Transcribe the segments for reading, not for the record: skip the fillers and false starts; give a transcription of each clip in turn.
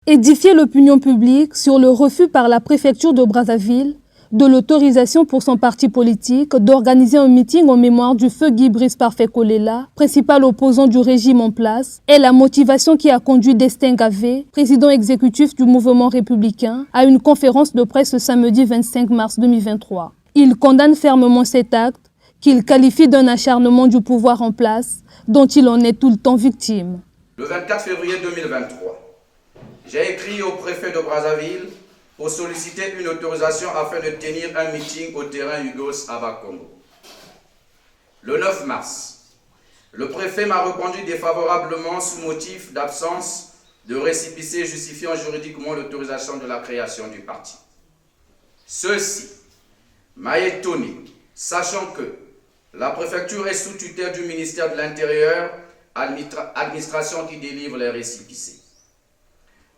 Édifier l'opinion publique sur le refus par la préfecture de Brazzaville de l'autorisation pour son parti politique d'organiser un meeting en mémoire du feu Guy Brice Parfait Kolela, principal opposant du régime en place, est la motivation qui a conduit Destin Gavé, président exécutif du mouvement républicain, à une conférence de presse ce samedi 25 mars 2023. Il condamne fermement cet acte, qu'il qualifie d'un acharnement du pouvoir en place, dont il en est tout le temps victime. Le 24 février 2023, j'ai écrit au préfet de Brazzaville pour solliciter une autorisation afin de tenir un meeting au terrain Hugos Ava-Congo. Le 9 mars, le préfet m'a répondu défavorablement sous motif d'absence de récépissé justifiant juridiquement l'autorisation de la création du parti. Ceci m'a étonné, sachant que la préfecture est sous tutelle du ministère de l'Intérieur, administration qui délivre les récépissés.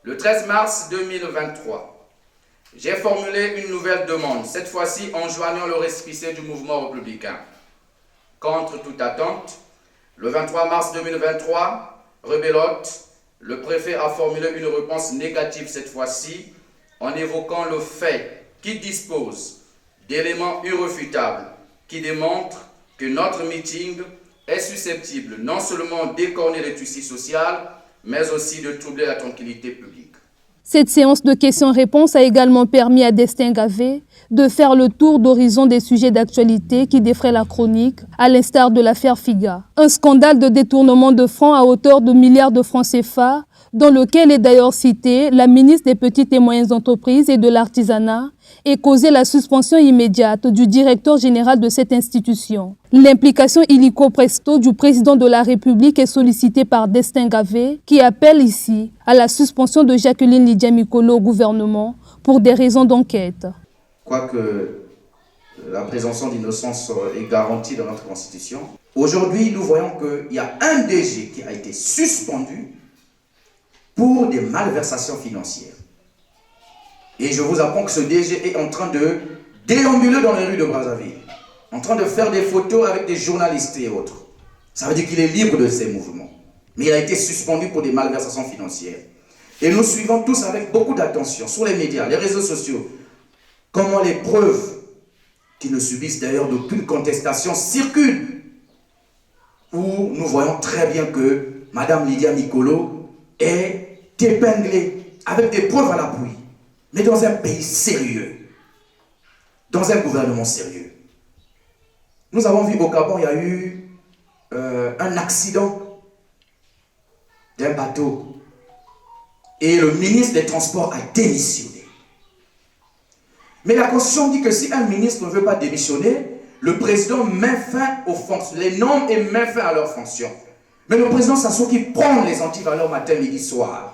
Le 13 mars 2023, j'ai formulé une nouvelle demande, cette fois-ci en joignant le récépissé du mouvement républicain. Contre toute attente, le 23 mars 2023, rebelote, le préfet a formulé une réponse négative cette fois-ci en évoquant le fait qu'il dispose d'éléments irréfutables qui démontrent que notre meeting est susceptible non seulement d'écorner le tissu social, mais aussi de troubler la tranquillité publique. Cette séance de questions-réponses a également permis à Destin Gavé de faire le tour d'horizon des sujets d'actualité qui défraient la chronique, à l'instar de l'affaire Figa. Un scandale de détournement de francs à hauteur de milliards de francs CFA, dans lequel est d'ailleurs citée la ministre des Petites et Moyennes Entreprises et de l'Artisanat, et causé la suspension immédiate du directeur général de cette institution. L'implication illico presto du président de la République est sollicitée par Destin Gavé, qui appelle ici à la suspension de Jacqueline Lydia Mikolo au gouvernement pour des raisons d'enquête. Quoique la présomption d'innocence est garantie dans notre Constitution, aujourd'hui nous voyons qu'il y a un DG qui a été suspendu pour des malversations financières. Et je vous apprends que ce DG est en train de déambuler dans les rues de Brazzaville, en train de faire des photos avec des journalistes et autres. Ça veut dire qu'il est libre de ses mouvements. Mais il a été suspendu pour des malversations financières. Et nous suivons tous avec beaucoup d'attention sur les médias, les réseaux sociaux, comment les preuves, qui ne subissent d'ailleurs d'aucune contestation, circulent. Où nous voyons très bien que Mme Lydia Mikolo est épinglée avec des preuves à l'appui. Mais dans un pays sérieux, dans un gouvernement sérieux. Nous avons vu au Gabon, il y a eu un accident d'un bateau. Et le ministre des Transports a démissionné. Mais la Constitution dit que si un ministre ne veut pas démissionner, le président met fin aux fonctions, les nomme et met fin à leurs fonctions. Mais le président s'assoit qu'il prend les antivaleurs matin, midi, soir.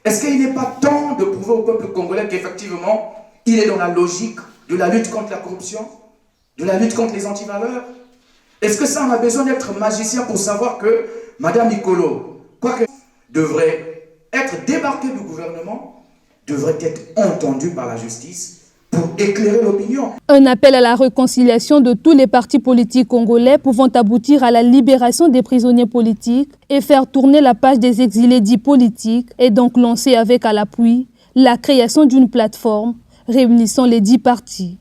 Est-ce qu'il n'est pas temps de prouver au peuple congolais qu'effectivement, il est dans la logique de la lutte contre la corruption, de la lutte contre les antivaleurs? Est-ce que ça, on a besoin d'être magicien pour savoir que Mme Mikolo, quoique devrait être débarquée du gouvernement, devrait être entendue par la justice pour éclairer l'opinion? Un appel à la réconciliation de tous les partis politiques congolais pouvant aboutir à la libération des prisonniers politiques et faire tourner la page des exilés dits politiques est donc lancé avec à l'appui la création d'une plateforme réunissant les 10 partis.